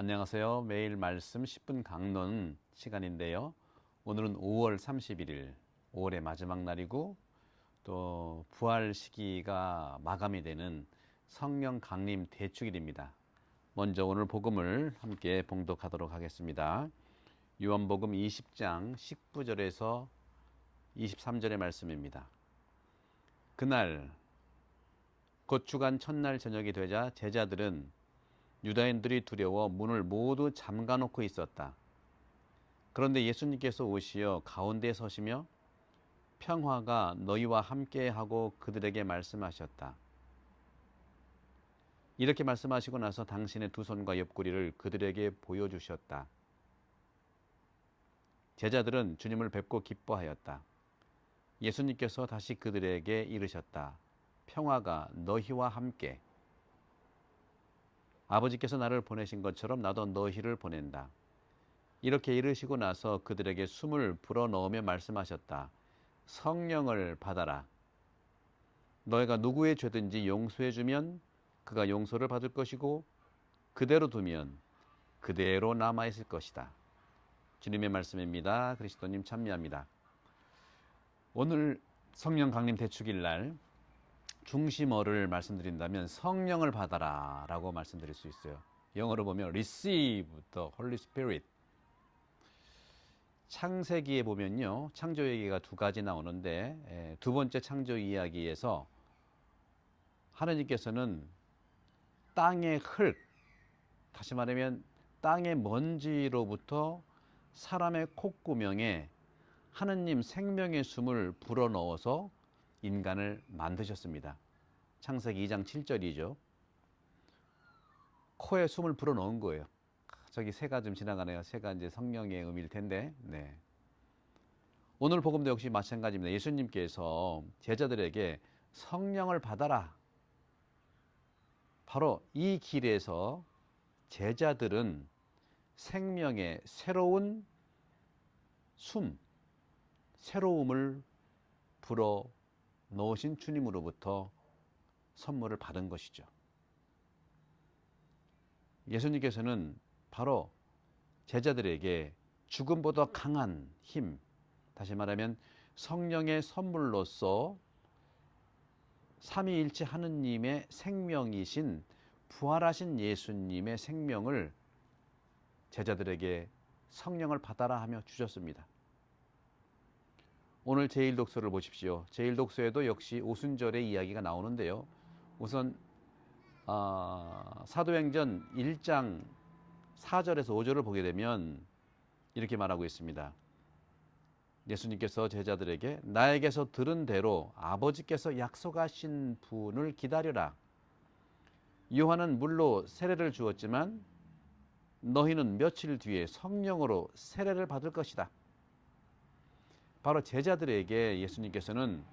안녕하세요. 매일 말씀 10분 강론 시간인데요. 오늘은 5월 31일, 5월의 마지막 날이고 또 부활 시기가 마감이 되는 성령 강림 대축일입니다. 먼저 오늘 복음을 함께 봉독하도록 하겠습니다. 요한복음 20장 19절에서 23절의 말씀입니다. 그날 곧 주간 첫날 저녁이 되자 제자들은 유다인들이 두려워 문을 모두 잠가놓고 있었다. 그런데 예수님께서 오시어 가운데에 서시며 평화가 너희와 함께하고 그들에게 말씀하셨다. 이렇게 말씀하시고 나서 당신의 두 손과 옆구리를 그들에게 보여주셨다. 제자들은 주님을 뵙고 기뻐하였다. 예수님께서 다시 그들에게 이르셨다. 평화가 너희와 함께. 아버지께서 나를 보내신 것처럼 나도 너희를 보낸다. 이렇게 이르시고 나서 그들에게 숨을 불어넣으며 말씀하셨다. 성령을 받아라. 너희가 누구의 죄든지 용서해주면 그가 용서를 받을 것이고 그대로 두면 그대로 남아있을 것이다. 주님의 말씀입니다. 그리스도님 참여합니다. 오늘 성령 강림 대축일 날 중심어를 말씀드린다면 성령을 받아라 라고 말씀드릴 수 있어요. 영어로 보면 receive the Holy Spirit. 창세기에 보면요, 창조 얘기가 두 가지 나오는데 두 번째 창조 이야기에서 하나님께서는 땅의 흙, 다시 말하면 땅의 먼지로부터 사람의 콧구멍에 하느님 생명의 숨을 불어넣어서 인간을 만드셨습니다. 창세기 2장 7절이죠. 코에 숨을 불어넣은 거예요. 저기 새가 좀 지나가네요. 새가 이제 성령의 의미일 텐데. 네. 오늘 복음도 역시 마찬가지입니다. 예수님께서 제자들에게 성령을 받아라. 바로 이 길에서 제자들은 생명의 새로운 숨, 새로움을 불어 넣으신 주님으로부터 선물을 받은 것이죠. 예수님께서는 바로 제자들에게 죽음보다 강한 힘, 다시 말하면 성령의 선물로서 삼위일체 하느님의 생명이신 부활하신 예수님의 생명을 제자들에게 성령을 받아라 하며 주셨습니다. 오늘 제1독서를 보십시오. 제1독서에도 역시 오순절의 이야기가 나오는데요. 우선 사도행전 1장 4절에서 5절을 보게 되면 이렇게 말하고 있습니다. 예수님께서 제자들에게 나에게서 들은 대로 아버지께서 약속하신 분을 기다려라. 요한은 물로 세례를 주었지만 너희는 며칠 뒤에 성령으로 세례를 받을 것이다. 바로 제자들에게 예수님께서는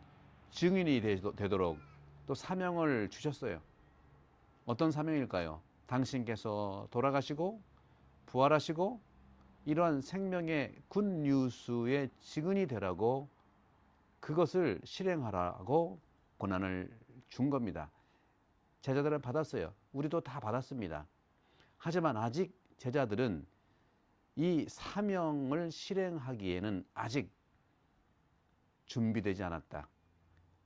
증인이 되도록 또 사명을 주셨어요. 어떤 사명일까요? 당신께서 돌아가시고 부활하시고 이러한 생명의 굿뉴스의 증인이 되라고 그것을 실행하라고 권한을 준 겁니다. 제자들은 받았어요. 우리도 다 받았습니다. 하지만 아직 제자들은 이 사명을 실행하기에는 아직 준비되지 않았다.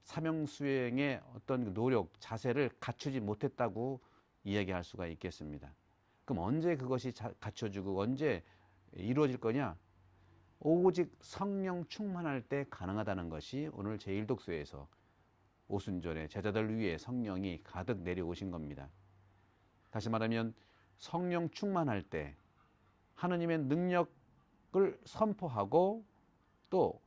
사명 수행의 어떤 노력, 자세를 갖추지 못했다고 이야기할 수가 있겠습니다. 그럼 언제 그것이 갖춰지고 언제 이루어질 거냐? 오직 성령 충만할 때 가능하다는 것이 오늘 제1독서에서 오순절에 제자들 위에 성령이 가득 내려오신 겁니다. 다시 말하면 성령 충만할 때 하느님의 능력을 선포하고 또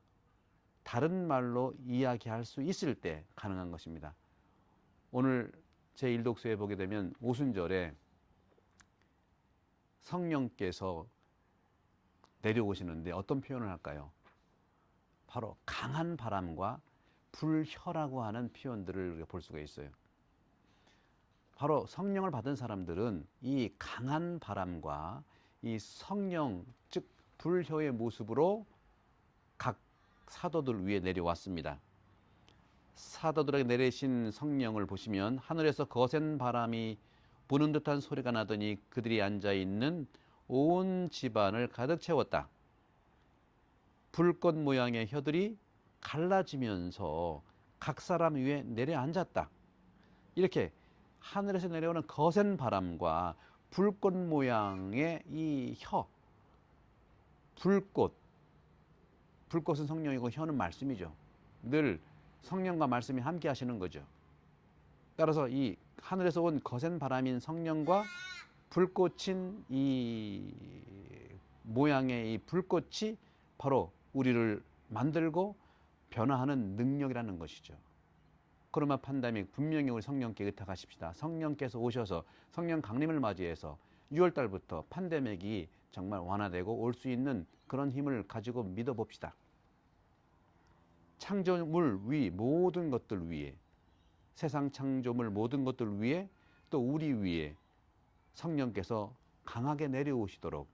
다른 말로 이야기할 수 있을 때 가능한 것입니다. 오늘 제1독서에 보게 되면 오순절에 성령께서 내려오시는데 어떤 표현을 할까요? 바로 강한 바람과 불혀라고 하는 표현들을 우리가 볼 수가 있어요. 바로 성령을 받은 사람들은 이 강한 바람과 이 성령, 즉 불혀의 모습으로 각 사도들 위에 내려왔습니다. 사도들에게 내리신 성령을 보시면 하늘에서 거센 바람이 부는 듯한 소리가 나더니 그들이 앉아있는 온 집안을 가득 채웠다. 불꽃 모양의 혀들이 갈라지면서 각 사람 위에 내려앉았다. 이렇게 하늘에서 내려오는 거센 바람과 불꽃 모양의 이 혀, 불꽃은 성령이고 혀는 말씀이죠. 늘 성령과 말씀이 함께 하시는 거죠. 따라서 이 하늘에서 온 거센 바람인 성령과 불꽃인 이 모양의 이 불꽃이 바로 우리를 만들고 변화하는 능력이라는 것이죠. 코로나 팬데믹 분명히 우리 성령께 의탁하십시다. 성령께서 오셔서 성령 강림을 맞이해서 6월 달부터 팬데믹이 정말 완화되고 올 수 있는 그런 힘을 가지고 믿어봅시다. 창조물 위 모든 것들 위에, 세상 창조물 모든 것들 위에, 또 우리 위에 성령께서 강하게 내려오시도록,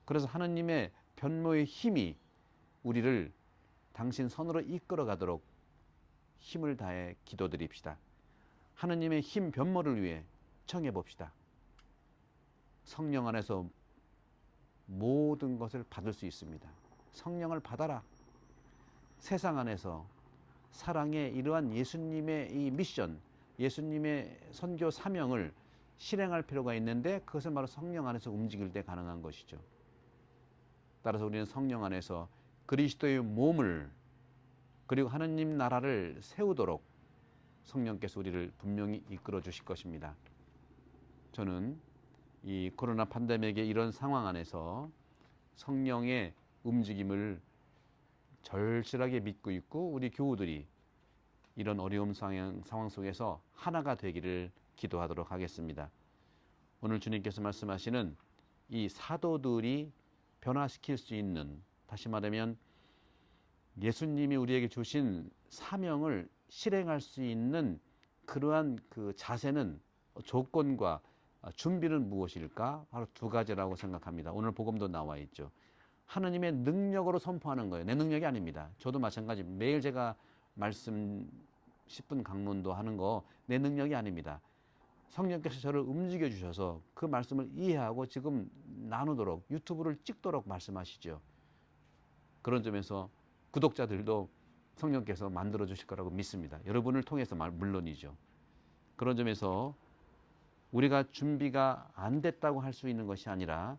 그래서 하느님의 변모의 힘이 우리를 당신 선으로 이끌어 가도록 힘을 다해 기도드립시다. 하느님의 힘 변모를 위해 청해 봅시다. 성령 안에서 모든 것을 받을 수 있습니다. 성령을 받아라. 세상 안에서 사랑의 이러한 예수님의 이 미션, 예수님의 선교 사명을 실행할 필요가 있는데 그것은 바로 성령 안에서 움직일 때 가능한 것이죠. 따라서 우리는 성령 안에서 그리스도의 몸을, 그리고 하느님 나라를 세우도록 성령께서 우리를 분명히 이끌어 주실 것입니다. 저는 이 코로나 팬데믹의 이런 상황 안에서 성령의 움직임을 절실하게 믿고 있고, 우리 교우들이 이런 어려움 상황 속에서 하나가 되기를 기도하도록 하겠습니다. 오늘 주님께서 말씀하시는 이 사도들이 변화시킬 수 있는, 다시 말하면 예수님이 우리에게 주신 사명을 실행할 수 있는 그러한 그 자세는, 조건과 준비는 무엇일까? 바로 두 가지라고 생각합니다. 오늘 복음도 나와 있죠. 하느님의 능력으로 선포하는 거예요. 내 능력이 아닙니다. 저도 마찬가지. 매일 제가 말씀 10분 강론도 하는 거 내 능력이 아닙니다. 성령께서 저를 움직여 주셔서 그 말씀을 이해하고 지금 나누도록, 유튜브를 찍도록 말씀하시죠. 그런 점에서 구독자들도 성령께서 만들어 주실 거라고 믿습니다. 여러분을 통해서 물론이죠. 그런 점에서 우리가 준비가 안 됐다고 할 수 있는 것이 아니라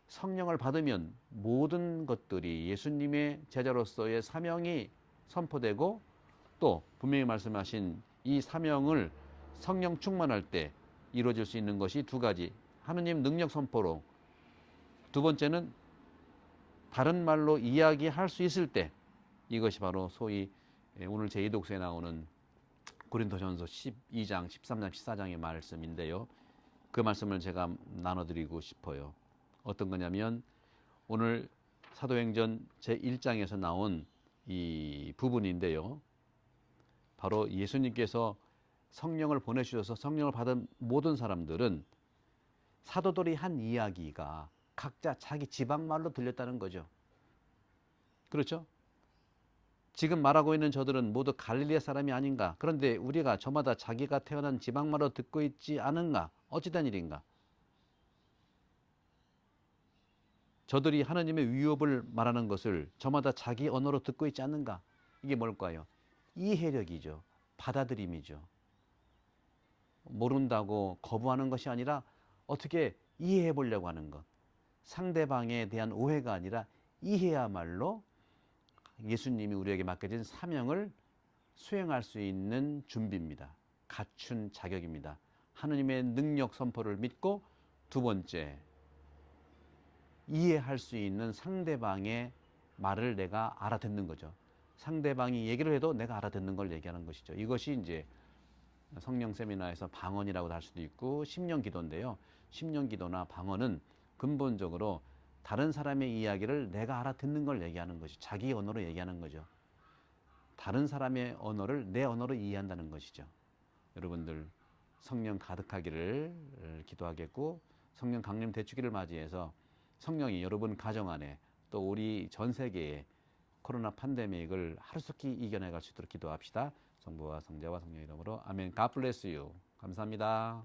성령을 받으면 모든 것들이 예수님의 제자로서의 사명이 선포되고, 또 분명히 말씀하신 이 사명을 성령 충만할 때 이루어질 수 있는 것이 두 가지. 하느님 능력 선포로, 두 번째는 다른 말로 이야기할 수 있을 때, 이것이 바로 소위 오늘 제2독서에 나오는 고린도전서 12장, 13장, 14장의 말씀인데요. 그 말씀을 제가 나눠드리고 싶어요. 어떤 거냐면 오늘 사도행전 제1장에서 나온 이 부분인데요. 바로 예수님께서 성령을 보내주셔서 성령을 받은 모든 사람들은 사도들이 한 이야기가 각자 자기 지방말로 들렸다는 거죠. 그렇죠? 지금 말하고 있는 저들은 모두 갈릴리 사람이 아닌가? 그런데 우리가 저마다 자기가 태어난 지방말로 듣고 있지 않은가? 어찌된 일인가? 저들이 하나님의 위협을 말하는 것을 저마다 자기 언어로 듣고 있지 않는가? 이게 뭘까요? 이해력이죠. 받아들임이죠. 모른다고 거부하는 것이 아니라 어떻게 이해해 보려고 하는 것. 상대방에 대한 오해가 아니라 이해야말로 예수님이 우리에게 맡겨진 사명을 수행할 수 있는 준비입니다. 갖춘 자격입니다. 하느님의 능력 선포를 믿고, 두 번째, 이해할 수 있는 상대방의 말을 내가 알아듣는 거죠. 상대방이 얘기를 해도 내가 알아듣는 걸 얘기하는 것이죠. 이것이 이제 성령 세미나에서 방언이라고도 할 수도 있고 심령 기도인데요. 심령 기도나 방언은 근본적으로 다른 사람의 이야기를 내가 알아듣는 걸 얘기하는 것이, 자기 언어로 얘기하는 거죠. 다른 사람의 언어를 내 언어로 이해한다는 것이죠. 여러분들 성령 가득하기를 기도하겠고, 성령 강림 대축기를 맞이해서 성령이 여러분 가정 안에, 또 우리 전 세계에 코로나 팬데믹을 하루속히 이겨내갈 수 있도록 기도합시다. 성부와 성자와 성령의 이름으로 아멘. God bless you. 감사합니다.